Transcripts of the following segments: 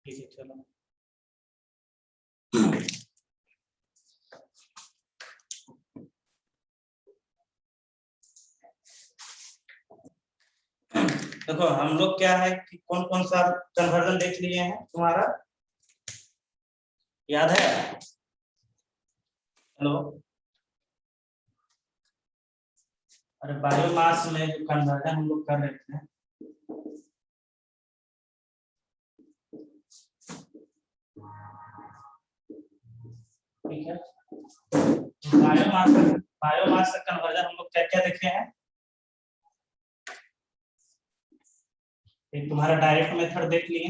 ठीक है चलो। देखो हम लोग क्या है कि कौन कौन सा कन्वर्जन देख लिए हैं तुम्हारा याद है? हेलो, अरे बायोमास में जो कन्वर्जन हम लोग कर रहे थे, ठीक है, बायोमास का कन्वर्जन हम लोग क्या क्या देखे हैं? एक तुम्हारा डायरेक्ट मेथड देख लिए,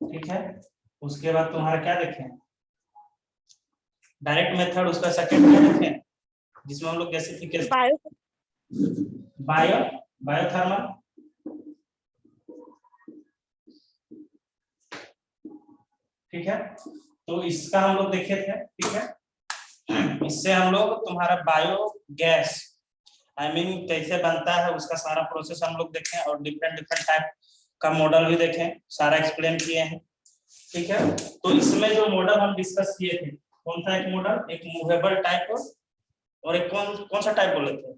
ठीक है, उसके बाद तुम्हारा क्या देखे? डायरेक्ट मेथड, उसका सेकंड क्या देखे जिसमें हम लोग गैसिफिकेशन, बायोथर्मल, ठीक है, तो इसका हम लोग देखे थे, ठीक है। इससे हम लोग तुम्हारा बायोगैस कैसे बनता है उसका सारा प्रोसेस हम लोग देखें और डिफरेंट डिफरेंट टाइप का मॉडल भी देखें, सारा एक्सप्लेन किए हैं, ठीक है। तो इसमें जो मॉडल हम डिस्कस किए थे, कौन सा एक मॉडल, एक मूवेबल टाइप और एक कौन कौन सा टाइप बोले थे?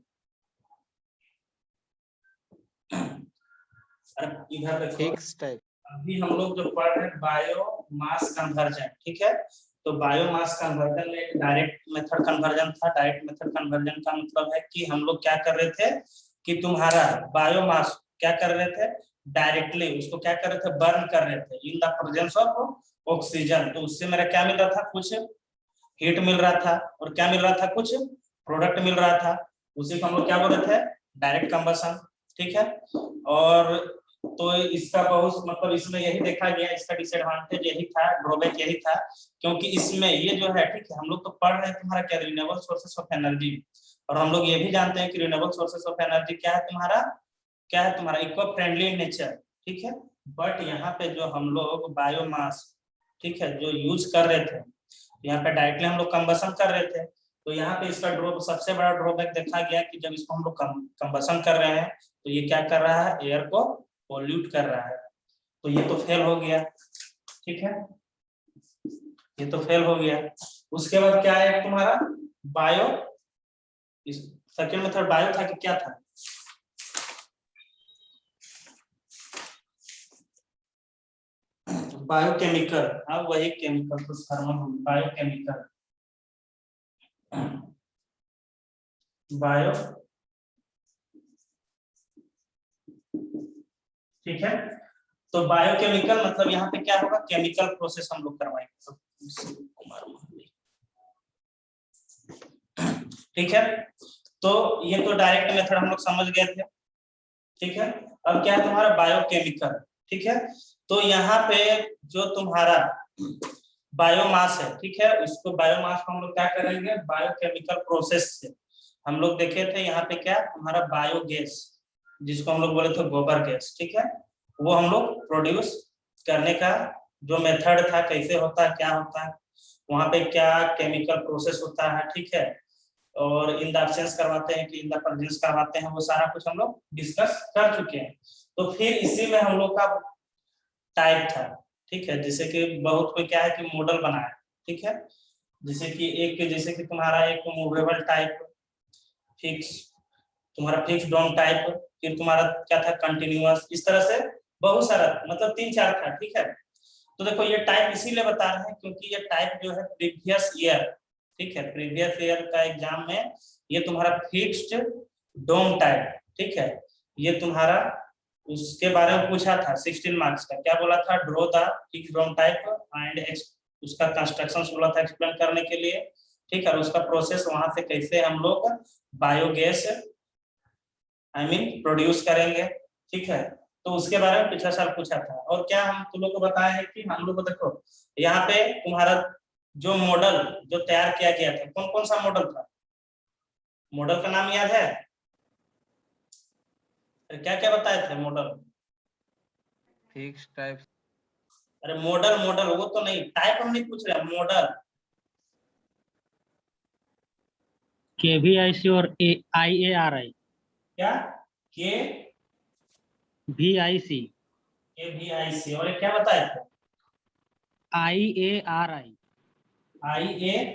अरे इधर देखो, फिक्स टाइप। अभी हम लोग जो पढ़ रहे हैं बायोमास कन्वर्जन, ठीक है। तो बायोमास कन्वर्जन में डायरेक्ट मेथड कन्वर्जन था। डायरेक्ट मेथड कन्वर्जन का मतलब है कि हम लोग क्या कर रहे थे कि तुम्हारा बायोमास क्या कर रहे थे, डायरेक्टली उसको क्या कर रहे थे, बर्न कर रहे थे in the presence of oxygen. तो उससे मेरा क्या मिल रहा था, कुछ हीट मिल रहा था और क्या मिल रहा था, कुछ प्रोडक्ट मिल रहा था। उसी को हम लोग क्या बोल रहे थे, डायरेक्ट कंबशन, ठीक है। और तो इसका बहुत मतलब इसमें यही देखा गया, इसका डिसएडवांटेज यही था, ड्रॉबैक यही था, क्योंकि इसमें ये जो है, ठीक है, हम लोग तो पढ़ रहे हैं तुम्हारा क्या, रिन्यूएबल सोर्सेस ऑफ एनर्जी, और हम लोग ये भी जानते हैं कि रिन्यूएबल सोर्सेस ऑफ एनर्जी क्या है तुम्हारा, क्या है तुम्हारा, इको फ्रेंडली इन नेचर, ठीक है। बट यहाँ पे जो हम लोग बायोमास, ठीक है, जो यूज कर रहे थे, यहाँ पे डायरेक्टली हम लोग कंबशन कर रहे थे, तो यहाँ पे इसका सबसे बड़ा ड्रॉबैक देखा गया कि जब इसको हम लोग कंबशन कर रहे हैं तो ये क्या कर रहा है, एयर को पोल्यूट कर रहा है। तो ये तो फेल हो गया, ठीक है, ये तो फेल हो गया। उसके बाद क्या है तुम्हारा बायो, सेकेंड मेथड बायो था कि क्या था, बायोकेमिकल, हाँ वही केमिकल तो थर्मल, बायोकेमिकल, बायो, ठीक है। तो बायोकेमिकल मतलब यहाँ पे क्या होगा, केमिकल प्रोसेस हम लोग करवाएंगे, ठीक है। तो ये तो डायरेक्ट मेथड हम लोग समझ गए थे, ठीक है। अब क्या है तुम्हारा बायोकेमिकल, ठीक है। तो यहाँ पे जो तुम्हारा बायोमास है, ठीक है, उसको बायोमास को हम लोग क्या करेंगे, बायोकेमिकल प्रोसेस से हम लोग देखे थे यहाँ पे क्या तुम्हारा बायोगैस, जिसको हम लोग बोले थे गोबर गैस, ठीक है, वो हम लोग प्रोड्यूस करने का जो मेथड था, कैसे होता है, क्या होता है, वहां पे क्या केमिकल प्रोसेस होता है, ठीक है, और इन द एब्सेंस करवाते हैं कि इन द प्रेजेंस करवाते हैं, वो सारा कुछ हम लोग डिस्कस कर चुके हैं। तो फिर इसी में हम लोग का टाइप था, ठीक है, जैसे कि बहुत कोई क्या है कि मॉडल बनाया, ठीक है, जैसे कि तुम्हारा एक मूवेबल टाइप, फिक्स, तुम्हारा फिक्स डोम टाइप, फिर तुम्हारा क्या था कंटिन्यूअस, इस तरह से बहुत सारा मतलब 3-4 था, ठीक है। तो देखो ये टाइप इसीलिए बता रहे हैं क्योंकि ये टाइप जो है प्रीवियस ईयर, ठीक है, प्रीवियस ईयर का एग्जाम में ये तुम्हारा फिक्स्ड डोम टाइप, ठीक है, ये तुम्हारा उसके बारे में पूछा था 16 मार्क्स का, क्या बोला था, draw the fixed dome type and उसका कंस्ट्रक्शन बोला था एक्सप्लेन करने के लिए, ठीक है, और उसका प्रोसेस वहां से कैसे हम लोग बायोगैस प्रोड्यूस करेंगे, ठीक है। तो उसके बारे में पिछला साल पूछा था। और क्या हम तुम लोग को बताया है कि हम लोग को देखो यहाँ पे तुम्हारा जो मॉडल जो तैयार किया गया था, कौन कौन सा मॉडल था, मॉडल का नाम याद है, क्या क्या बताए थे मॉडल, फिक्स टाइप। अरे मॉडल मॉडल वो तो नहीं, टाइप हम नहीं पूछ रहे, मॉडल KVIC और IARI, क्या, के VIC KVIC और ये क्या बताए थे? IARI IARI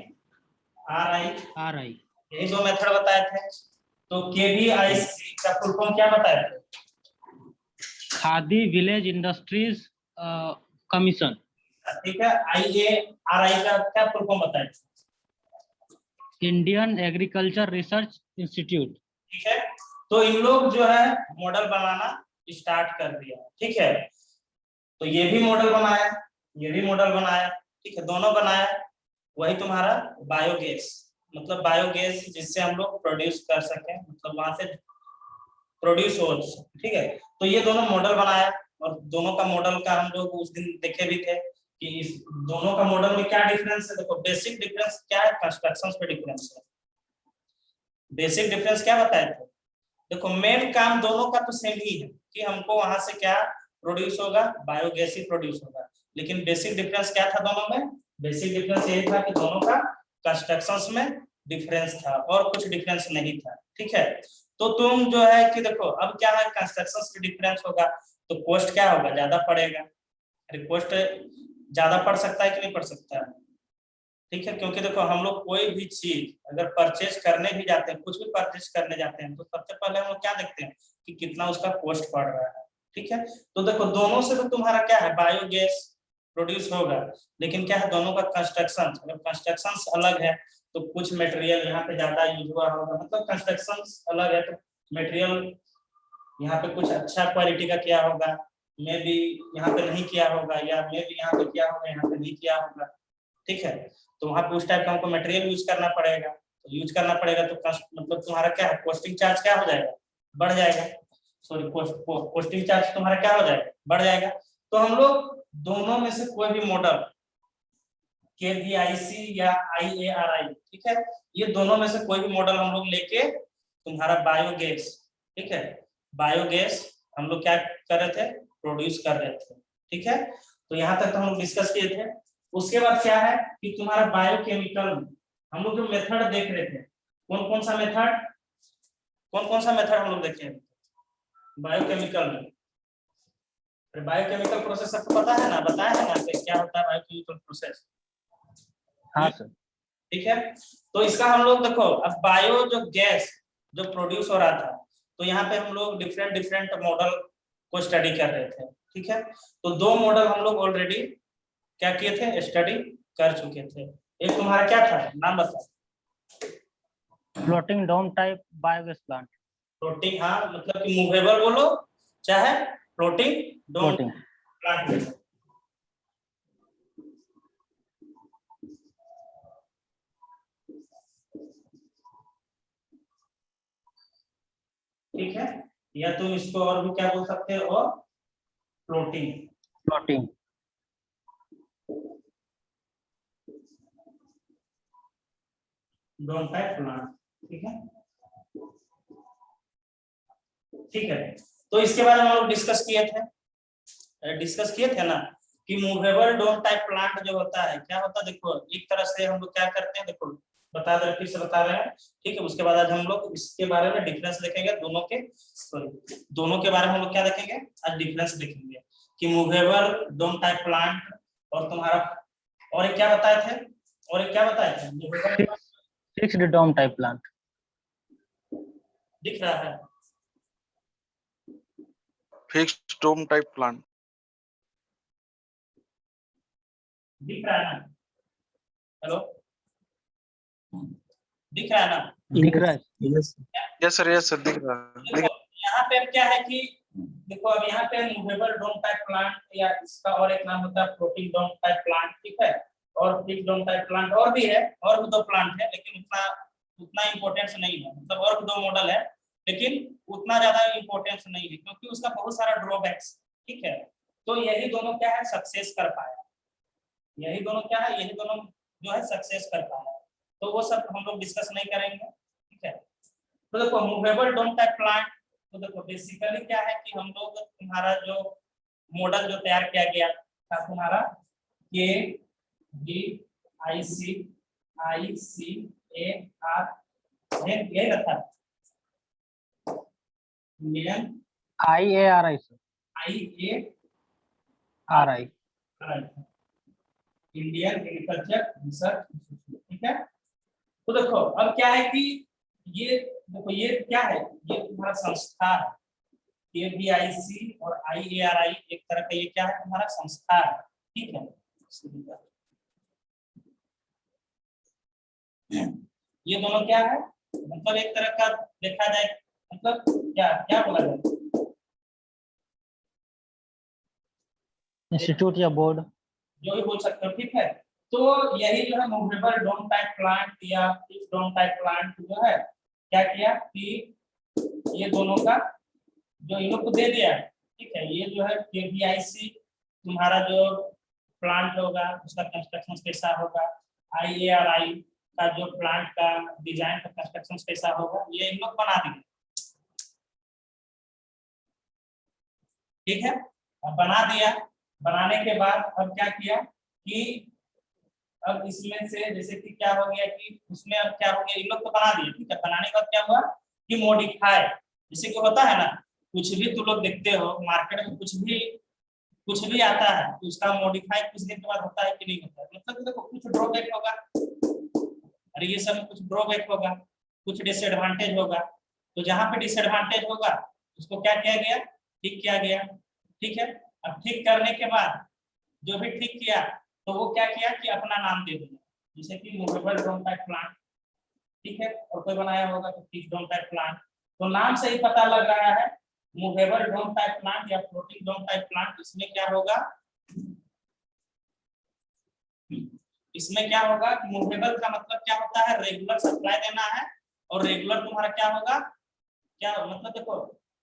यही दो मेथड बताए थे। तो KVIC का फुल फॉर्म क्या बताए थे? Khadi village industries commission. ठीक है, IARI का क्या फुल फॉर्म बताए थे? Indian agriculture research institute. ठीक है, तो इन लोग जो है मॉडल बनाना स्टार्ट कर दिया। ठीक है, तो ये भी मॉडल बनाया, ये भी मॉडल बनाया। ठीक है, दोनों बनाया। वही तुम्हारा बायोगैस, मतलब बायोगैस जिससे हम लोग प्रोड्यूस कर सकें, मतलब वहां से प्रोड्यूस हो। ठीक है, तो ये दोनों मॉडल बनाया और दोनों का मॉडल का हम लोग उस दिन देखे भी थे कि इस दोनों का मॉडल में क्या डिफरेंस है। देखो बेसिक डिफरेंस क्या है, कंस्ट्रक्शंस पे डिफरेंस है। बेसिक डिफरेंस क्या बताए थे? देखो मेन काम दोनों का तो सेम ही है कि हमको वहां से क्या प्रोड्यूस होगा, बायोगैस ही प्रोड्यूस होगा। लेकिन बेसिक डिफरेंस क्या था दोनों में? बेसिक डिफरेंस यही था कि दोनों का कंस्ट्रक्शंस में डिफरेंस था और कुछ डिफरेंस नहीं था। ठीक है, तो तुम जो है कि देखो अब क्या है, कंस्ट्रक्शंस में डिफरेंस होगा तो कॉस्ट क्या होगा, ज्यादा पड़ेगा। अरे कॉस्ट ज्यादा पड़ सकता है कि नहीं पड़ सकता है? ठीक है, क्योंकि देखो हम लोग कोई भी चीज अगर परचेज करने भी जाते हैं, कुछ भी परचेज करने जाते हैं, तो सबसे पहले हम लोग क्या देखते हैं कि कितना उसका कॉस्ट पड़ रहा है। ठीक है, तो देखो दोनों से तो तुम्हारा क्या है, बायोगैस प्रोड्यूस होगा, लेकिन क्या है दोनों का कंस्ट्रक्शन, अगर कंस्ट्रक्शन अलग है तो कुछ मटेरियल यहाँ पे ज्यादा यूज हुआ होगा, मतलब कंस्ट्रक्शन अलग है तो मटेरियल यहाँ पे कुछ अच्छा क्वालिटी का किया होगा, मे भी यहाँ पे नहीं किया होगा, या मे भी यहाँ पे किया होगा यहाँ पे नहीं किया होगा। ठीक है, तो वहाँ पे उस टाइप का हमको मटेरियल यूज करना पड़ेगा, तो यूज करना पड़ेगा तो मतलब तुम्हारा क्या है, कॉस्टिंग चार्ज क्या हो जाएगा, बढ़ जाएगा। सॉरी, कॉस्टिंग चार्ज तुम्हारा क्या हो जाएगा, बढ़ जाएगा। तो हम लोग दोनों में से कोई भी मॉडल KVIC या IARI, ठीक है, ये दोनों में से कोई भी मॉडल हम लोग लेके तुम्हारा बायोगैस, ठीक है, बायोगैस हम लोग क्या कर रहे थे, प्रोड्यूस कर रहे थे। ठीक है, तो यहाँ तक तो हम लोग डिस्कस किए थे। उसके बाद क्या है कि तुम्हारा बायोकेमिकल हम लोग जो मेथड देख रहे थे, कौन कौन सा मेथड हम लोग देखे बायोकेमिकल में? बायोकेमिकल प्रोसेस सबको पता है ना, बताया है ना कि क्या होता है बायोकेमिकल प्रोसेस? हाँ सर। ठीक है, तो इसका हम लोग देखो अब बायो जो गैस जो प्रोड्यूस हो रहा था, तो यहाँ पे हम लोग डिफरेंट डिफरेंट मॉडल को स्टडी कर रहे थे। ठीक है, तो दो मॉडल हम लोग ऑलरेडी क्या किए थे, स्टडी कर चुके थे। एक तुम्हारा क्या था, नाम बताओ? Floating dome type biogas plant. Floating, हाँ मतलब कि मूवेबल बोलो चाहे फ्लोटिंग डोम फ्लोटिंग प्लांट। ठीक है, या तुम इसको और भी क्या बोल सकते हो, और floating floating dome type plant. ठीक है, ठीक है, तो इसके बारे में हम लोग डिस्कस किए थे ना कि मूवेबल डोम टाइप प्लांट जो होता है क्या होता है। देखो एक तरह से हम लोग क्या करते हैं, देखो बता दे, फिर से बता रहे हैं। ठीक है, उसके बाद आज हम लोग इसके बारे में डिफरेंस देखेंगे, दोनों के बारे में हम लोग क्या देखेंगे, आज डिफरेंस देखेंगे कि मूवेबल डोम टाइप प्लांट और तुम्हारा, और एक क्या बताए थे, movable fixed dome type plant. दिख रहा है, फिक्स्ड डोम टाइप प्लांट। दिख रहा है ना? हेलो, दिख रहा है ना? दिख रहा है। यस सर दिख रहा है। देखो यहाँ पे अब क्या है कि देखो अब यहाँ पे मूवेबल डोम टाइप प्लांट, या इसका और एक नाम होता है फ्लोटिंग डोम टाइप प्लांट। ठीक है, और फिक्स्ड डोम टाइप प्लांट और भी है, और भी दो प्लांट है, लेकिन उतना इंपॉर्टेंस नहीं है, मतलब और भी दो मॉडल है, लेकिन उतना ज्यादा इंपॉर्टेंस नहीं है क्योंकि उसका बहुत सारा ड्रॉबैक्स। ठीक है, तो यही दोनों क्या है, सक्सेस कर पाया, यही दोनों क्या है, यही दोनों जो है सक्सेस कर पाया। तो वो सब हम लोग डिस्कस नहीं करेंगे। ठीक है, तो देखो मूवेबल डोम टाइप प्लांट, तो देखो बेसिकली क्या है कि हम लोग तुम्हारा जो मॉडल जो तैयार किया गया था तुम्हारा KVIC ये रखा Indian IARI sir. IARI, RI. Indian agriculture research institute, ठीक है। तो देखो अब क्या है कि ये देखो ये क्या है, ये तुम्हारा संस्था है, KVIC और IARI एक तरह का ये क्या है तुम्हारा संस्था है, ठीक है। ये दोनों क्या है, मतलब एक तरह का देखा जाए, मतलब क्या क्या बोला जाए, इंस्टीट्यूट या बोर्ड, जो भी बोल सकते हो, ठीक है। तो यही जो है मूवेबल डोम टाइप प्लांट या फिक्स डोम टाइप प्लांट जो है क्या किया कि ये दोनों का जो इन लोग को दे दिया, ठीक है। ये जो है KVIC तुम्हारा जो प्लांट होगा उसका कंस्ट्रक्शन कैसा होगा, IARI का जो प्लांट का डिजाइन का कंस्ट्रक्शन कैसा होगा, ये इन लोग बना देंगे, ठीक है। अब बना दिया, बनाने के बाद अब क्या किया कि अब इसमें से जैसे कि क्या हो गया कि उसमें अब क्या हो गया, इन लोग तो बना दिए, ठीक है। बनाने के बाद क्या हुआ कि मॉडिफाई, जैसे कि होता है ना, कुछ भी तुम लोग देखते हो मार्केट में, कुछ भी आता है तो उसका मॉडिफाई कुछ दिन के बाद होता है कि नहीं होता है, मतलब देखो कुछ ड्रॉबैक होगा, अरे ये सब कुछ ड्रॉबैक होगा, कुछ डिसएडवांटेज होगा। तो जहां पे डिसएडवांटेज होगा उसको क्या किया गया, ठीक किया गया, ठीक है। अब ठीक करने के बाद जो भी ठीक किया तो वो क्या किया कि अपना नाम दे दिया, जैसे कि मूवेबल डोम टाइप प्लांट, ठीक है। और कोई बनाया होगा तो फिक्स डोम टाइप प्लांट, तो नाम से ही पता लग रहा है मूवेबल डोम टाइप प्लांट या फ्लोटिंग डोम टाइप प्लांट। इसमें क्या होगा, इसमें क्या होगा, मूवेबल का मतलब क्या होता है, रेगुलर सप्लाई देना है, और रेगुलर तुम्हारा क्या होगा, क्या मतलब देखो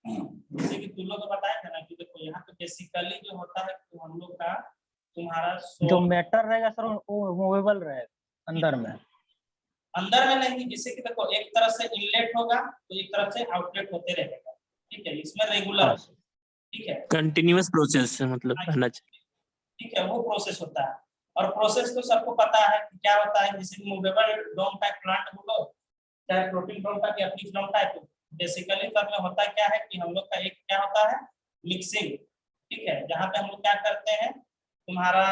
जैसे कि तुम लोग को बताया था ना कि देखो यहाँ पे बेसिकली जो होता है तो हम लोग का तुम्हारा जो मैटर रहेगा सर वो मूवेबल रहेगा अंदर में, अंदर में नहीं, जैसे कि देखो एक तरफ से इनलेट होगा तो एक तरफ से आउटलेट होते रहेगा, ठीक है। इसमें रेगुलर, ठीक है, कंटिन्यूअस प्रोसेस मतलब रहना चाहिए, ठीक है, वो प्रोसेस होता है। और प्रोसेस तो सबको पता है कि क्या होता है, जैसे मूवेबल डोम टाइप प्लांट बोलो चाहे फ्लोटिंग डोम टाइप या फिक्स डोम टाइप, बेसिकली सब में होता क्या है कि हम लोग का एक क्या होता है मिक्सिंग, ठीक है। जहाँ पे हम लोग क्या करते हैं, तुम्हारा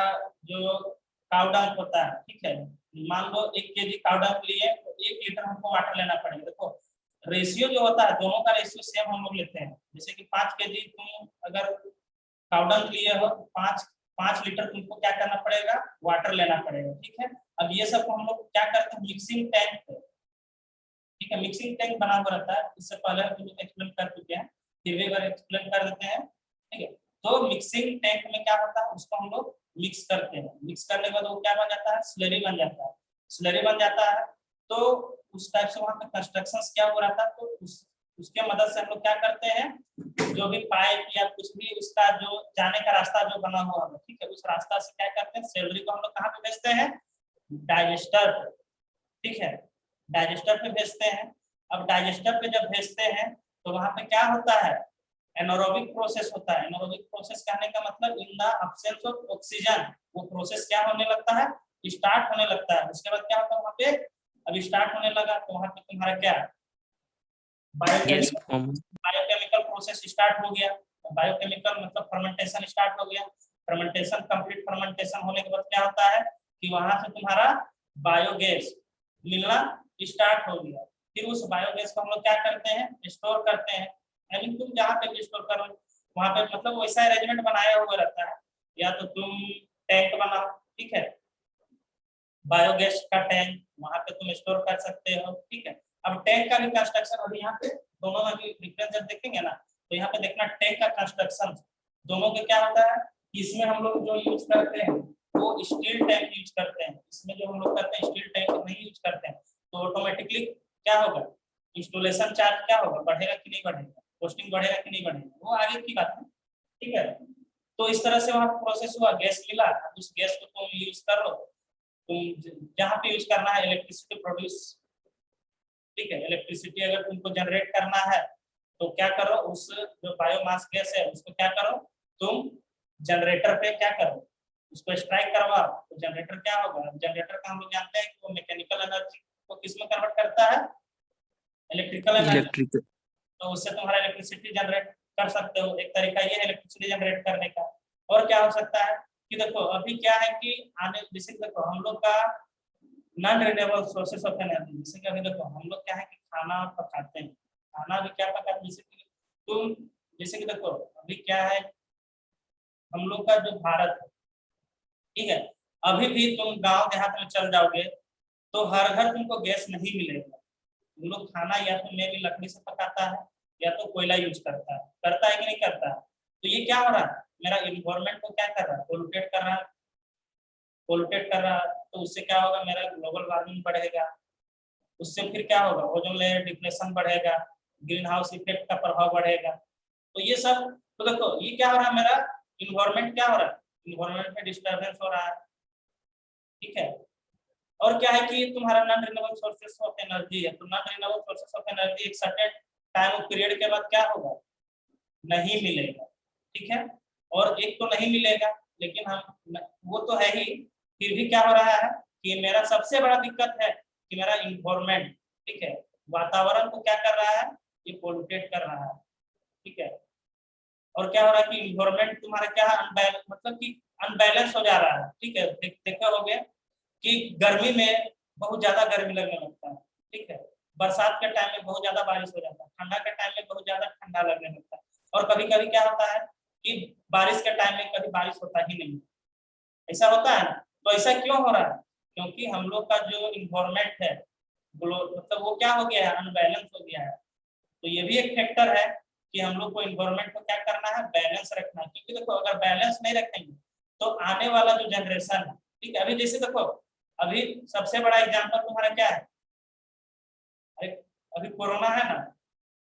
जो काउ डंग होता है, ठीक है, मान लो 1 kg काउ डंग लिए तो 1 लीटर हमको वाटर लेना पड़ेगा। देखो रेशियो जो होता है दोनों का रेशियो सेम हम लोग लेते हैं, जैसे कि 5 kg तुम अगर काउ डंग लिए हो तो 5 लीटर तुमको क्या करना पड़ेगा, वाटर लेना पड़ेगा, ठीक है। अब ये सब हम लोग क्या करते हैं मिक्सिंग टैंक, ठीक है, मिक्सिंग टैंक बना हुआ रहता है, इससे पहले हम लोग एक्सप्लेन कर चुके हैं, फिर भी एक बार एक्सप्लेन कर देते हैं, ठीक है। तो मिक्सिंग टैंक में क्या होता है, उसको हम लोग मिक्स करते हैं, मिक्स करने के बाद वो क्या बन जाता है, स्लरी बन जाता है, स्लरी बन जाता है। तो उस टाइप से वहाँ पे कंस्ट्रक्शन क्या हो रहा था, तो उसके मदद से हम लोग क्या करते हैं, जो भी पाइप या कुछ भी उसका जो जाने का रास्ता जो बना हुआ है, ठीक है, उस रास्ता से क्या करते हैं, स्लरी को हम लोग कहाँ पे भेजते हैं, डाइजेस्टर, ठीक है, डाइजेस्टर पे भेजते हैं। अब डाइजेस्टर पे जब भेजते हैं तो वहां पे क्या होता है, एनारोबिक प्रोसेस होता है। एनारोबिक प्रोसेस कहने का मतलब in the absence of oxygen वो प्रोसेस क्या होने लगता है, स्टार्ट होने लगता है। उसके बाद क्या होता है वहां पे, अब स्टार्ट होने लगा तो वहां पे तुम्हारा क्या gas biochemical form, biochemical process start हो गया। बायोकेमिकल मतलब फर्मेंटेशन स्टार्ट हो गया। फर्मेंटेशन कंप्लीट फर्मेंटेशन होने के बाद क्या होता है कि वहां से तुम्हारा बायोगैस मिलना स्टार्ट हो गया। फिर उस बायोगैस को हम लोग क्या करते हैं, स्टोर करते हैं। यानी तुम जहाँ पे भी स्टोर करो वहां पे मतलब वैसा अरेंजमेंट बनाया हुआ रहता है, या तो तुम टैंक बनाओ, ठीक है, बायोगैस का टैंक वहां पे तुम स्टोर कर सकते हो, ठीक है। अब टैंक का भी कंस्ट्रक्शन, अभी यहाँ पे दोनों में भी डिफरेंस जब देखेंगे ना तो यहाँ पे देखना टैंक का कंस्ट्रक्शन दोनों के क्या होता है कि इसमें हम लोग जो यूज करते हैं वो स्टील टैंक यूज करते हैं, इसमें जो हम लोग करते हैं स्टील टैंक नहीं यूज करते हैं। तो ऑटोमेटिकली क्या होगा, इंस्टॉलेशन चार्ज क्या होगा, बढ़ेगा कि नहीं बढ़ेगा, कॉस्टिंग बढ़ेगा कि नहीं बढ़ेगा, वो आगे की बात है, ठीक है। तो इस तरह से वहाँ प्रोसेस हुआ, गैस मिला, उस गैस को तुम यूज कर लो, तुम जहाँ पे यूज करना है इलेक्ट्रिसिटी प्रोड्यूस, ठीक है, इलेक्ट्रिसिटी अगर तुमको जनरेट करना है तो क्या करो, उस जो बायोमास गैस है उसको क्या करो, तुम जनरेटर पे क्या करो, उसको स्ट्राइक करवाओ, तो जनरेटर क्या होगा, जनरेटर का हम लोग जानते हैं कि वो मैकेनिकल एनर्जी को किस में कन्वर्ट करता है, इलेक्ट्रिकल एनर्जी। इलेक्ट्रिक, तो उससे तुम्हारा इलेक्ट्रिसिटी जनरेट कर सकते हो, एक तरीका ये है इलेक्ट्रिसिटी जनरेट करने का। और क्या हो सकता है कि देखो अभी क्या है कि आने जैसे देखो हम लोग का non renewable sources of energy, जैसे कि अभी देखो हम लोग क्या है कि खाना पकाते हैं, खाना भी क्या पकाते हैं, जैसे कि तुम जैसे कि देखो अभी क्या है हम लोग का जो भारत है, ठीक है, अभी भी तुम गांव देहात में चल जाओगे तो हर घर तुमको गैस नहीं मिलेगा। तुम लोग खाना या तो मे भी लकड़ी से पकाता है या तो कोयला यूज करता है कि नहीं करता है। तो ये क्या हो रहा है, मेरा इन्वायरमेंट को क्या कर रहा है, पोल्यूटेट कर रहा है, पोल्यूटेट कर रहा है। तो उससे क्या होगा, मेरा ग्लोबल वार्मिंग बढ़ेगा, उससे फिर क्या होगा, ओजोन लेयर डिप्लेशन बढ़ेगा, ग्रीन हाउस इफेक्ट का प्रभाव बढ़ेगा। तो ये सब, तो देखो ये क्या हो रहा है, मेरा इन्वायरमेंट क्या हो रहा है, इन्वायरमेंट में डिस्टर्बेंस हो रहा है, ठीक है। और क्या है कि तुम्हारा non renewable sources of energy है, तो non renewable sources of energy एक सर्टेन टाइम ऑफ पीरियड के बाद क्या होगा, नहीं मिलेगा, ठीक है। और एक तो नहीं मिलेगा, लेकिन हम वो तो है ही, फिर भी क्या हो रहा है कि मेरा सबसे बड़ा दिक्कत है कि मेरा इन्वायरमेंट, ठीक है, वातावरण को क्या कर रहा है, ये पोल्यूटेट कर रहा है, ठीक है। और क्या हो रहा है कि इन्वायरमेंट तुम्हारा क्या है, मतलब कि अनबैलेंस हो जा रहा है, ठीक है। देखा हो गया कि गर्मी में बहुत ज्यादा गर्मी लगने लगता है, ठीक है, बरसात के टाइम में बहुत ज्यादा बारिश हो जाता है, ठंडा के टाइम में बहुत ज्यादा ठंडा लगने लगता है, और कभी कभी क्या होता है कि बारिश के टाइम में कभी बारिश होता ही नहीं, ऐसा होता है ना। तो ऐसा क्यों हो रहा है, क्योंकि हम लोग का जो इन्वायरमेंट है मतलब वो क्या हो गया है, अनबैलेंस हो गया है। तो ये भी एक फैक्टर है कि हम लोग को इन्वायरमेंट को क्या करना है, बैलेंस रखना है। क्योंकि देखो अगर बैलेंस नहीं रखेंगे तो आने वाला जो जनरेशन है, ठीक है, अभी जैसे देखो अभी सबसे बड़ा एग्जांपल तुम्हारा क्या है, अभी कोरोना है ना,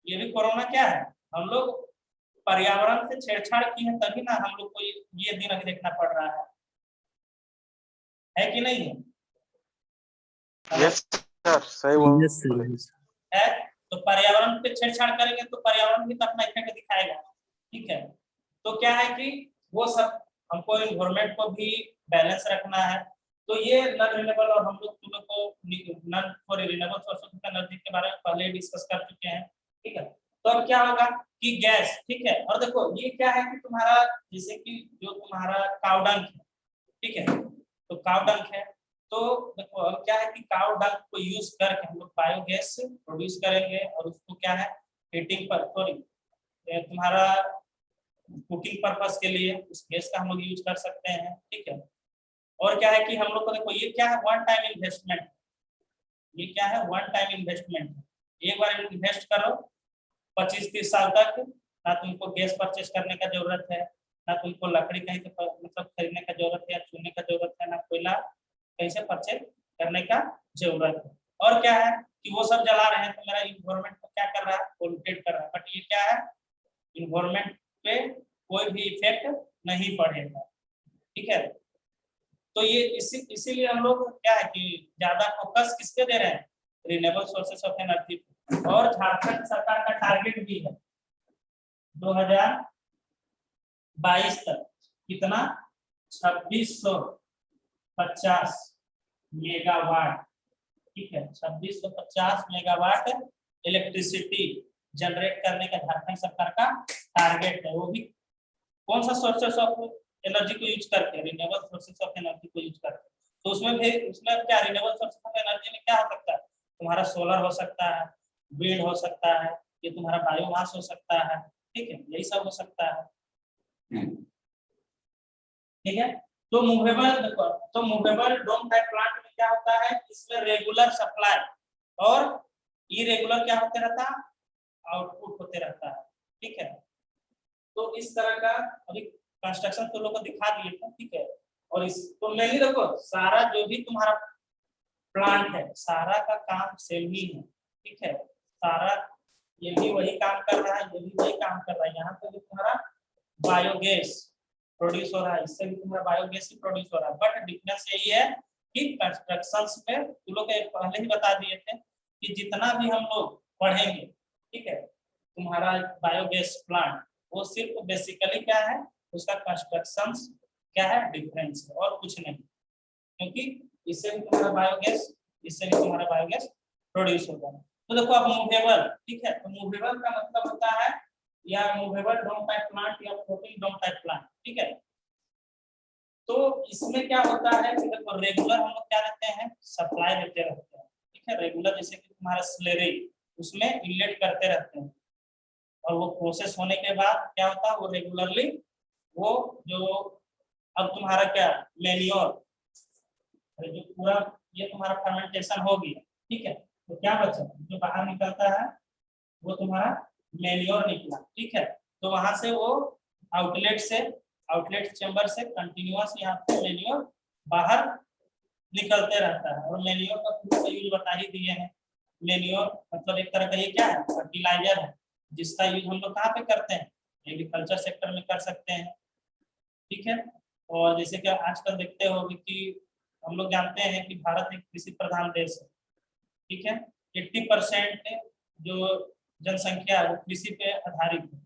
ये भी कोरोना क्या है, हम लोग पर्यावरण से छेड़छाड़ की है, तभी ना हम लोग को ये दिन अभी देखना पड़ रहा है कि नहीं यस सर, सही बोल यस सर। है। तो पर्यावरण पे छेड़छाड़ करेंगे तो पर्यावरण भी तो अपना इफेक्ट दिखाएगा, ठीक है। तो क्या है कि वो सब हमको इन्वायरमेंट को भी बैलेंस रखना है। तो ये नॉन रिन्यूएबल, और हम लोग तुम लोग को non for renewable sources of energy के बारे में पहले डिस्कस कर चुके हैं, ठीक है। तो अब क्या होगा कि गैस, ठीक है, और देखो ये क्या है कि तुम्हारा जैसे कि जो तुम्हारा काउडंक है, ठीक है, तो काउडंक है, तो देखो अब क्या है कि काउडंक को यूज करके हम लोग बायोगैस प्रोड्यूस करेंगे, और उसको क्या है हीटिंग पर, सॉरी तुम्हारा कुकिंग पर्पस के लिए उस गैस का हम लोग यूज कर सकते हैं, ठीक है। और क्या है कि हम लोग को देखो ये क्या है, वन टाइम इन्वेस्टमेंट, ये क्या है, वन टाइम इन्वेस्टमेंट, एक बार इन्वेस्ट करो 25-30 साल तक, ना तुमको गैस परचेस करने का जरूरत है, ना तुमको लकड़ी कहीं से मतलब खरीदने का जरूरत है या चुनने का जरूरत है, ना कोयला कहीं से परचेस करने का जरूरत है। और क्या है कि वो सब जला रहे हैं तो मेरा इन्वायरमेंट को क्या कर रहा है, पोल्यूटेट कर रहा है, बट ये क्या है, इन्वायरमेंट पे कोई भी इफेक्ट नहीं पड़ेगा, ठीक है। तो ये इसीलिए हम लोग क्या है कि ज्यादा फोकस किस पे दे रहे हैं, रिन्यूएबल सोर्सेस ऑफ एनर्जी पे। और झारखंड सरकार का टारगेट भी है 2022 तक कितना, 2650 मेगावाट, ठीक है, 2650 मेगावाट इलेक्ट्रिसिटी जनरेट करने का झारखंड सरकार का टारगेट है। वो भी कौन सा सोर्सेस ऑफ एनर्जी को यूज करके, रिन्यूएबल सोर्सेस ऑफ एनर्जी को यूज करके। तो उसमें भी उसमें क्या, रिन्यूएबल सोर्सेस ऑफ एनर्जी में क्या हो सकता है, तुम्हारा सोलर हो सकता है, विंड हो सकता है, ये तुम्हारा बायोमास हो सकता है, ठीक है, यही सब हो सकता है, ठीक है। तो मूवेबल देखो, तो मूवेबल डोम टाइप प्लांट में क्या होता है, इसमें रेगुलर सप्लाई और इरेगुलर क्या होते रहता है, आउटपुट होते रहता है, ठीक है। तो इस तरह का अभी कंस्ट्रक्शन तो लोग को दिखा दिए थे, ठीक है। और इस तो मेनली देखो सारा जो भी तुम्हारा प्लांट है सारा का काम सेम ही है, ठीक है, सारा ये भी वही काम कर रहा है, ये भी वही काम कर रहा है। यहाँ पे भी तुम्हारा बायोगैस प्रोड्यूस हो रहा है, इससे भी तुम्हारा बायोगैस ही प्रोड्यूस हो रहा है, बट डिफरेंस यही है कि कंस्ट्रक्शंस में तुम लोग पहले ही बता दिए थे कि जितना भी हम लोग पढ़ेंगे, ठीक है, तुम्हारा बायोगैस प्लांट वो सिर्फ बेसिकली क्या है, उसका कंस्ट्रक्शंस क्या है, डिफरेंस है और कुछ नहीं। क्योंकि इससे भी तुम्हारा बायोगैस, इससे भी तुम्हारा बायोगैस प्रोड्यूस होगा। तो देखो अब मूवेबल, ठीक है, तो मूवेबल का मतलब होता है या मूवेबल डोम टाइप प्लांट या फ्लोटिंग डोम टाइप प्लांट, ठीक है। तो इसमें क्या होता है कि देखो रेगुलर हम लोग क्या देते हैं, सप्लाई देते रहते हैं, ठीक है। रेगुलर जैसे कि तुम्हारा स्लेरी, उसमें इनलेट करते रहते हैं, और वो प्रोसेस होने के बाद क्या होता है, वो रेगुलरली वो जो अब तुम्हारा क्या मेन्योर, जो पूरा ये तुम्हारा फर्मेंटेशन हो गया, ठीक है। तो क्या बचा, जो बाहर निकलता है वो तुम्हारा मेन्योर निकला, ठीक है। तो वहां से वो आउटलेट चेंबर से कंटिन्यूअस यहाँ पे मेन्योर बाहर निकलते रहता है। और मेन्योर का पूरा यूज बता ही दिए हैं। मेन्योर मतलब एक तरह का ये क्या है, फर्टिलाइजर है, जिसका यूज हम लोग कहाँ पे करते हैं, एग्रीकल्चर सेक्टर में कर सकते हैं, ठीक है। और जैसे कि आजकल देखते हो कि हम लोग जानते हैं कि भारत एक कृषि प्रधान देश है, ठीक है। 80% जो जनसंख्या है वो कृषि पे आधारित है,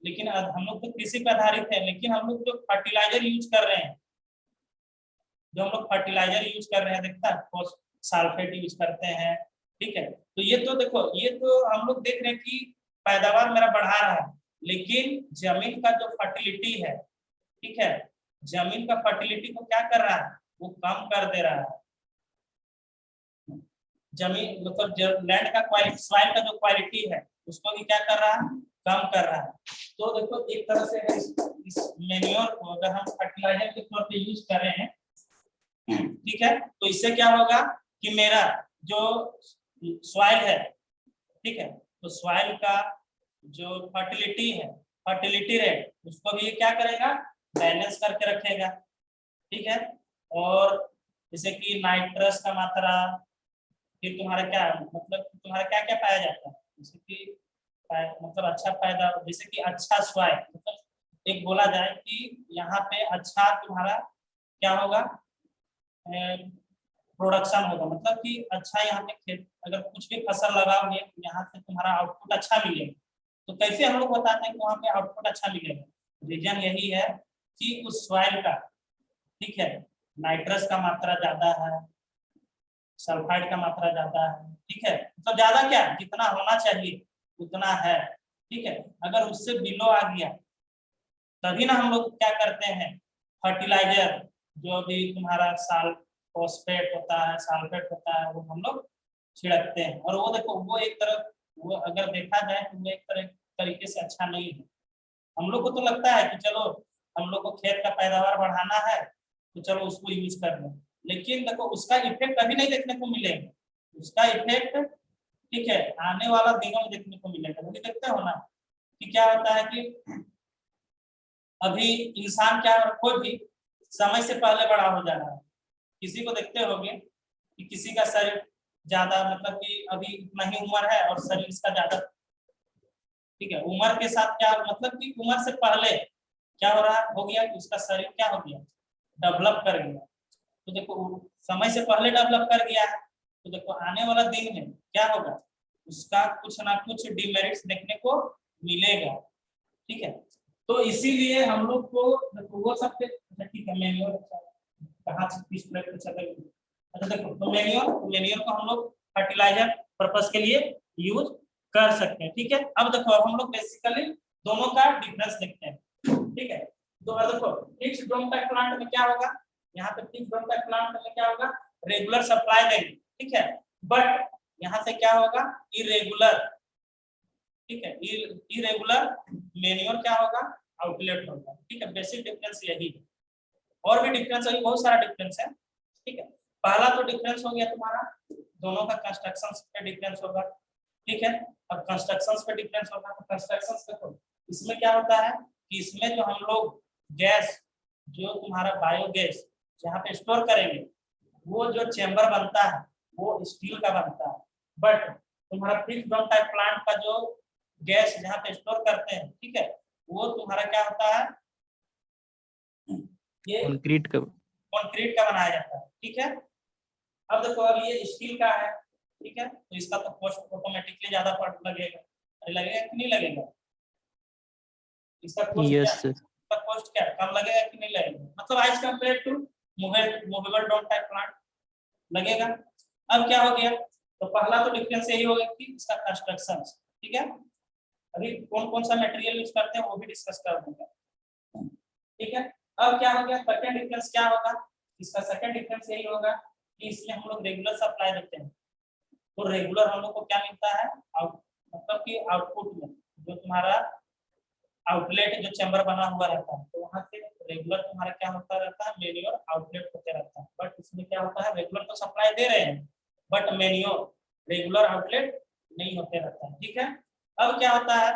लेकिन हम लोग तो कृषि पे आधारित है, लेकिन हम लोग जो फर्टिलाइजर यूज कर रहे हैं, देखता है सल्फेट यूज करते हैं, ठीक है। तो ये तो देखो, ये तो हम लोग देख रहे हैं कि पैदावार मेरा बढ़ा रहा है, लेकिन जमीन का जो फर्टिलिटी है, ठीक है, जमीन का फर्टिलिटी को क्या कर रहा है, वो कम कर दे रहा है। जमीन मतलब लैंड का क्वालिटी, सॉइल का जो क्वालिटी है उसको भी क्या कर रहा है, कम कर रहा है। तो देखो एक तरह से इस मेन्योर को अगर हम फर्टिलाइजर के तौर पे यूज कर रहे हैं, ठीक है, तो इससे क्या होगा कि मेरा जो सॉइल है, ठीक है, तो सॉइल का जो फर्टिलिटी है, फर्टिलिटी रेट, उसको भी क्या करेगा, बैलेंस करके रखेगा, ठीक है। और जैसे कि नाइट्रस का मात्रा, फिर तुम्हारा क्या मतलब तुम्हारा क्या क्या पाया जाता है, जैसे कि मतलब अच्छा फायदा, जैसे कि अच्छा सॉइल, मतलब एक बोला जाए कि यहाँ पे अच्छा तुम्हारा क्या होगा, प्रोडक्शन होगा, मतलब कि अच्छा यहाँ पे खेत अगर कुछ भी फसल लगाओगे यहाँ से तुम्हारा आउटपुट अच्छा मिलेगा। तो कैसे हम लोग बताते हैं कि वहाँ पे आउटपुट अच्छा मिलेगा, रीजन यही है कि उस सॉइल का, ठीक है, नाइट्रस का मात्रा ज्यादा है, सल्फाइड का मात्रा ज्यादा है, ठीक है। तो ज्यादा क्या, जितना होना चाहिए उतना है, ठीक है। अगर उससे बिलो आ गया तभी ना हम लोग क्या करते हैं, फर्टिलाइजर जो भी तुम्हारा फॉस्फेट होता है, सल्फेट होता है, वो हम लोग छिड़कते हैं। और वो देखो वो एक तरफ, वो अगर देखा जाए तो वो एक तरीके से अच्छा नहीं है। हम लोग को तो लगता है कि चलो हम लोग को खेत का पैदावार बढ़ाना है तो चलो उसको यूज कर लें, लेकिन देखो उसका इफेक्ट अभी नहीं देखने को मिलेगा, उसका इफेक्ट, ठीक है, आने वाला दिनों में देखने को मिलेगा। वो भी देखते हो ना कि क्या होता है कि अभी इंसान क्या, कोई भी समय से पहले बड़ा हो जा रहा है। किसी को देखते होंगे कि किसी का शरीर ज्यादा, मतलब कि अभी इतना ही उम्र है और शरीर इसका ज्यादा, ठीक है, उम्र के साथ क्या मतलब कि उम्र से पहले क्या हो गया कि उसका शरीर क्या हो गया, डेवलप कर गया। तो देखो समय से पहले डेवलप कर गया है, तो देखो आने वाला दिन में क्या होगा, उसका कुछ ना कुछ डिमेरिट्स देखने को मिलेगा, ठीक है। तो इसीलिए हम लोग को देखो वो सब ठीक है, मेन्योर कहाँ से किस तरह से चलेगा। अच्छा देखो, तो मेन्योर को हम लोग फर्टिलाइजर पर्पस के लिए यूज कर सकते हैं, ठीक है। अब देखो अब हम लोग बेसिकली दोनों का डिफरेंस देखते हैं, ठीक है। तो अब देखो फिक्स ड्रम टाइप प्लांट में क्या होगा, यहाँ पे फिक्स ड्रम टाइप प्लांट में क्या होगा, रेगुलर सप्लाई देंगे, ठीक है, बट यहाँ से क्या होगा, इरेगुलर, ठीक है, इरेगुलर मेन्योर क्या होगा, आउटलेट होगा, ठीक है। बेसिक डिफरेंस यही है, और भी डिफरेंस है, बहुत सारा डिफरेंस है, ठीक है। पहला तो डिफरेंस हो गया तुम्हारा दोनों का कंस्ट्रक्शन पे डिफरेंस होगा, ठीक है। अब कंस्ट्रक्शन पे डिफरेंस होगा, तो कंस्ट्रक्शन देखो इसमें क्या होता है कि इसमें जो हम लोग गैस, जो तुम्हारा बायोगैस जहाँ पे स्टोर करेंगे, वो जो चेंबर बनता है वो स्टील का बनता है, बट तुम्हारा फिक्स ड्रम टाइप प्लांट का जो गैस जहाँ पे स्टोर करते हैं, ठीक है, वो तुम्हारा क्या होता है, ये कंक्रीट का कंक्रीट का बनाया जाता है, ठीक है। अब देखो अब ये स्टील का है, ठीक है, तो इसका तो कॉस्ट ऑटोमेटिकली ज्यादा लगेगा, लगेगा कि नहीं लगेगा, इसका कॉस्ट क्या, यस सर इसका कॉस्ट क्या कम लगेगा कि नहीं लगेगा, मतलब as compare to movable drum type plant लगेगा। अब क्या हो गया, तो पहला तो डिफरेंस यही होगा कि इसका कंस्ट्रक्शन, ठीक है। अभी कौन कौन सा मटेरियल यूज करते हैं वो भी डिस्कस कर दूंगा, ठीक है। अब क्या हो गया, सेकंड डिफरेंस क्या होगा, इसका सेकंड डिफरेंस यही होगा कि इसमें हम लोग रेगुलर सप्लाई देते हैं, तो रेगुलर हम लोग को क्या मिलता है, मतलब कि आउटपुट में जो तुम्हारा आउटलेट जो चैम्बर बना हुआ रहता है, तो वहां से रेगुलर तुम्हारा क्या होता रहता है, मैन्योर आउटलेट होते रहता है। बट इसमें क्या होता है, रेगुलर तो सप्लाई दे रहे हैं बट मैन्योर रेगुलर आउटलेट नहीं होते रहता है। ठीक है, अब क्या होता है,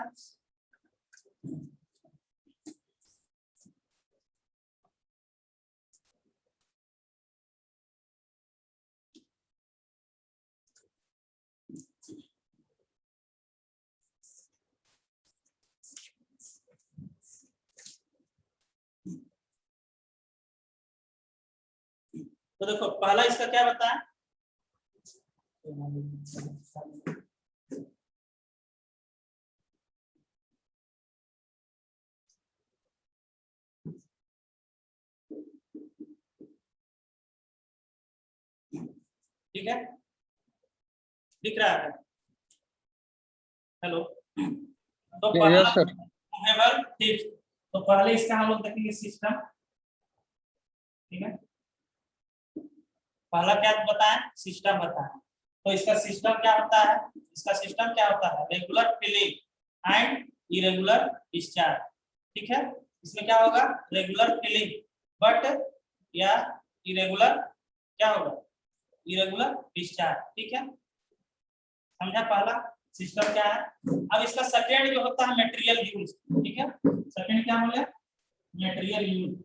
तो देखो पहला इसका क्या बताया, ठीक है, दिख रहा है, हेलो, तो पहला यस सर। मूवेबल फिक्स, तो पहले इसका हम लोग देखेंगे सिस्टम। ठीक है, पहला क्या बताएं, सिस्टम बताएं, तो इसका सिस्टम क्या होता है, इसका सिस्टम क्या होता है, regular filling and irregular discharge. ठीक है, इसमें क्या होगा, रेगुलर फिलिंग बट या इरेगुलर क्या होगा, इरेगुलर डिस्चार्ज। ठीक है, समझा पहला सिस्टम क्या है। अब इसका सेकेंड जो होता है मटेरियल यूज। ठीक है, सेकेंड क्या बोले, मटेरियल यूज।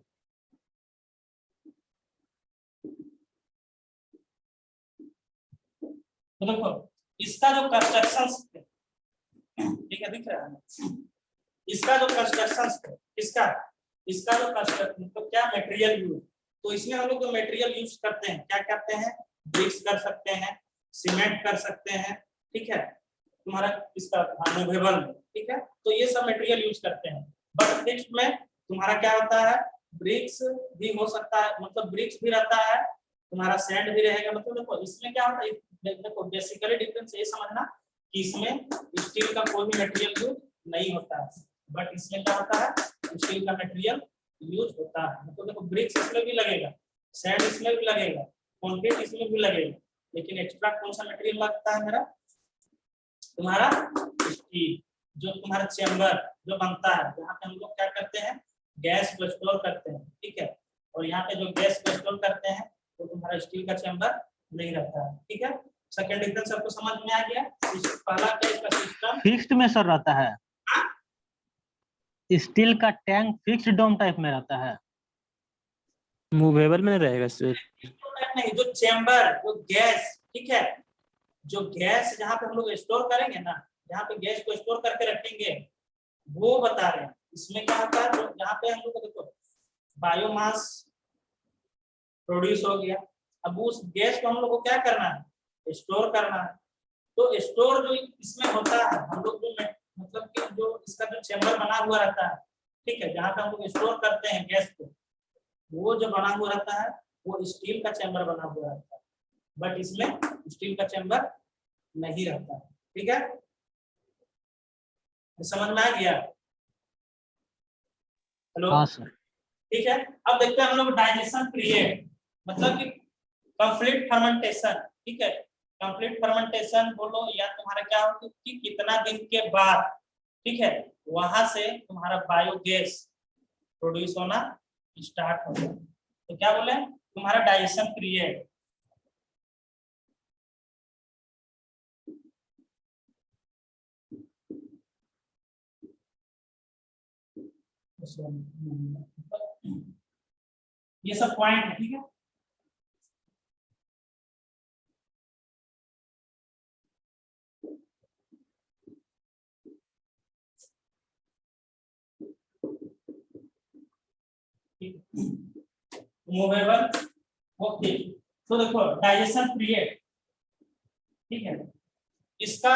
तो देखो इसका जो कंस्ट्रक्शन, ठीक है, दिख रहा है, इसका जो कंस्ट्रक्शन, इसका जो कंस्ट्रक्शन, तो क्या मटेरियल यूज, तो इसमें हम लोग जो मटेरियल यूज करते हैं क्या करते हैं, ब्रिक्स कर सकते हैं, सीमेंट कर सकते हैं। ठीक है, तुम्हारा इसका मूवेबल में, ठीक है, तो ये सब मटेरियल यूज करते हैं। बट फिक्स्ड में तुम्हारा क्या होता है, ब्रिक्स भी हो सकता है, मतलब ब्रिक्स भी रहता है, तुम्हारा सैंड भी रहेगा। मतलब देखो इसमें क्या होता है, देखो बेसिकली डिफरेंस ये समझना कि इसमें स्टील का कोई भी मटेरियल यूज नहीं होता है, बट इसमें क्या होता है, स्टील का मटेरियल यूज होता है। मतलब देखो ब्रिक्स इसमें भी लगेगा, सैंड इसमें भी लगेगा, कंक्रीट इसमें भी लगेगा, लेकिन एक्स्ट्रा कौन सा मटेरियल लगता है मेरा, तुम्हारा स्टील, जो तुम्हारा चेंबर जो बनता है, यहाँ पे हम लोग क्या करते हैं, गैस को स्टोर करते हैं। ठीक है, और यहाँ पे जो गैस को स्टोर करते हैं तो तुम्हारा स्टील का चेंबर नहीं रहता है। ठीक है, सेकंड डिफरेंस आपको समझ में आ गया। पहला क्या, इसका सिस्टम फिक्स्ड में सर रहता है, स्टील का टैंक फिक्स्ड डोम टाइप में रहता है, मूवेबल में रहेगा सर। नहीं, जो चेंबर जो गैस, ठीक है, जो गैस जहाँ पे हम लोग स्टोर करेंगे ना, जहाँ पे गैस को स्टोर करके रखेंगे वो बता रहे हैं। इसमें क्या होता है, जहाँ पे हम लोग को देखो बायोमास प्रोड्यूस हो गया, अब उस गैस को हम लोग को क्या करना है, स्टोर करना है। तो स्टोर जो इसमें होता है, हम लोग जो मतलब कि जो इसका जो चेंबर बना हुआ रहता है, ठीक है, जहाँ पे हम लोग स्टोर करते हैं गैस को, वो जो बना हुआ रहता है वो स्टील का चेंबर बना हुआ रहता है, बट इसमें स्टील का चेंबर नहीं रहता है। ठीक है, समझ में आ गया, हेलो, हाँ सर। ठीक है। अब देखते हैं हम लोग डाइजेशन पीरियड, मतलब कि कंप्लीट फर्मेंटेशन। ठीक है, कंप्लीट फर्मेंटेशन बोलो या तुम्हारा क्या होगा कि कितना दिन के बाद, ठीक है, वहां से तुम्हारा बायोगैस प्रोड्यूस होना स्टार्ट होगा। तो क्या बोले, तुम्हारा डाइजेशन पीरियड, ये सब पॉइंट है। ठीक है, मूवेबल ओके। तो देखो डाइजेशन पीरियड, ठीक है, इसका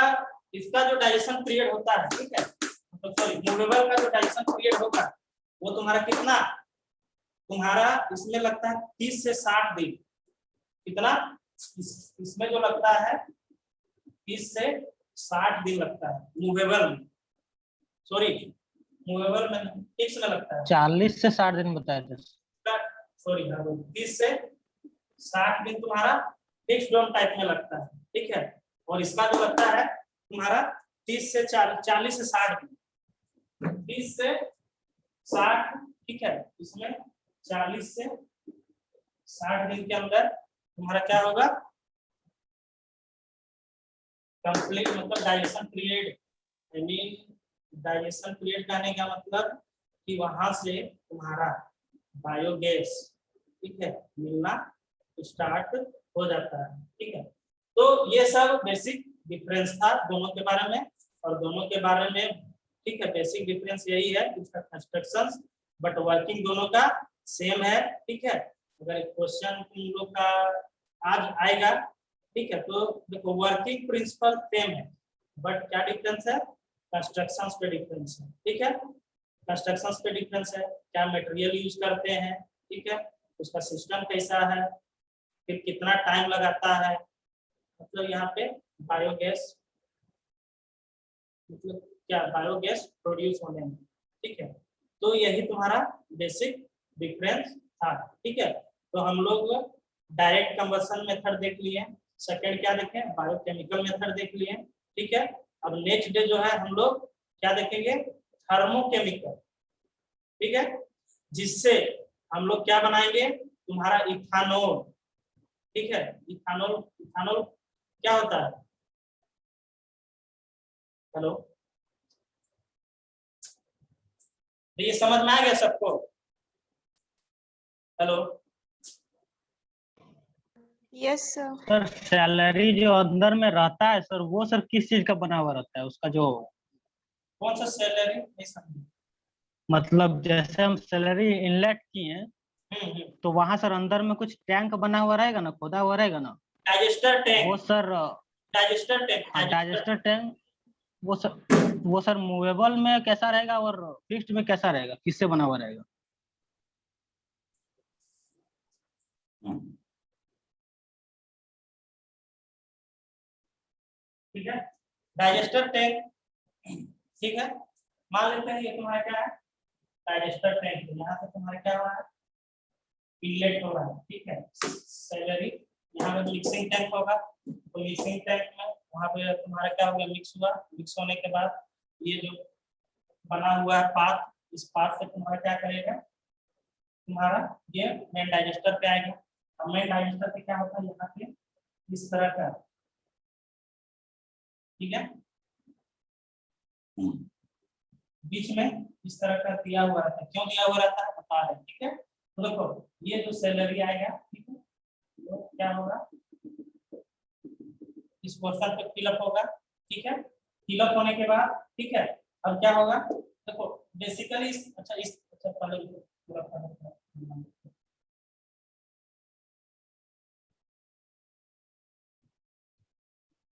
इसका जो डाइजेशन पीरियड होता है, ठीक है, तो सॉरी मूवेबल का जो डाइजेशन पीरियड होगा वो तुम्हारा कितना, तुम्हारा इसमें लगता है 30 से 60 दिन। कितना, इसमें जो लगता है 30 से 60 दिन लगता है मूवेबल में, सॉरी मूवेबल में फिक्स में लगता है 40 से 60 दिन बताए थे। सॉरी 30 से 60 दिन तुम्हारा फिक्स डोम टाइप में लगता है, ठीक है। और इसका जो लगता है तुम्हारा 30 से 40 से 60 दिन, 30 से 60, ठीक है। इसमें 40 से 60 दिन के अंदर तुम्हारा क्या होगा, कंप्लीट मतलब digestion period, I mean digestion period कहने का मतलब कि वहां से तुम्हारा बायोगैस, ठीक है, मिलना स्टार्ट हो जाता है, ठीक है। तो ये सब बेसिक डिफरेंस था दोनों के बारे में, और दोनों के बारे में, ठीक है, बेसिक डिफरेंस यही है कि उसका कंस्ट्रक्शंस बट वर्किंग दोनों का सेम है, ठीक है। अगर क्वेश्चन तुम लोग का आज आएगा, ठीक है, तो देखो वर्किंग प्रिंसिपल सेम है बट क्या डिफरेंस है, कंस्ट्रक्शंस पे डिफरेंस है, ठीक है। कंस्ट्रक्शंस पे डिफरेंस है, क्या मटेरियल यूज करते हैं, ठीक है, उसका सिस्टम कैसा है, फिर कितना टाइम लगाता है, मतलब यहाँ पे बायोगैस, मतलब क्या बायोगैस प्रोड्यूस होने में, ठीक है। तो यही तुम्हारा बेसिक डिफरेंस था, ठीक है। तो हम लोग डायरेक्ट कंबशन मेथड देख लिए, सेकंड क्या देखें, बायोकेमिकल मेथड देख लिए, ठीक है। अब नेक्स्ट डे जो है हम लोग क्या देखेंगे, थर्मोकेमिकल, ठीक है, जिससे हम लोग क्या बनाएंगे, तुम्हारा इथानॉल, ठीक है। इथानॉल, इथानॉल क्या होता है, हेलो, ये समझ में आ गया सबको, hello. Yes sir. Sir salary जो अंदर में रहता है सर, वो सर किस चीज का बना हुआ रहता है, उसका जो कौन सा सैलरी, नहीं समझे। मतलब जैसे हम सैलरी इनलेट किए हैं, तो वहां सर अंदर में कुछ टैंक बना हुआ रहेगा ना, खोदा हुआ रहेगा ना, डाइजेस्टर टैंक, वो sir, digester tank, digester tank, वो सर मूवेबल में कैसा रहेगा और फिक्स्ड में कैसा रहेगा, किससे बना हुआ रहेगा? ठीक है, डाइजेस्टर टैंक, ठीक है। मान लेते हैं ये तुम्हारा क्या है, डाइजेस्टर टैंक, यहाँ से तुम्हारा क्या हो रहा है, इनलेट हो रहा है, ठीक है। सैलरी यहाँ पे मिक्सिंग टैंक होगा, तो मिक्सिंग टैंक में वहाँ पे तुम्हारा क्या होगा, मिक्स हुआ, मिक्स होने के बाद ये जो बना हुआ है पाथ, इस पाथ से तुम्हारा क्या करेगा, तुम्हारा ये मेन डाइजेस्टर पे आएगा। अब मेन डाइजेस्टर पे क्या होता है, यहाँ पे इस तरह का, ठीक है, बीच में इस तरह का दिया हुआ रहता है, क्यों दिया हुआ रहता है बता रहे हैं, ठीक है। तो देखो ये जो सैलरी आएगा, ठीक है, तो क्या होगा, इस पोर्शन पे फिलअप होगा, ठीक है। फिलअप होने के बाद, ठीक है, अब क्या होगा, देखो बेसिकली अच्छा पहले पूरा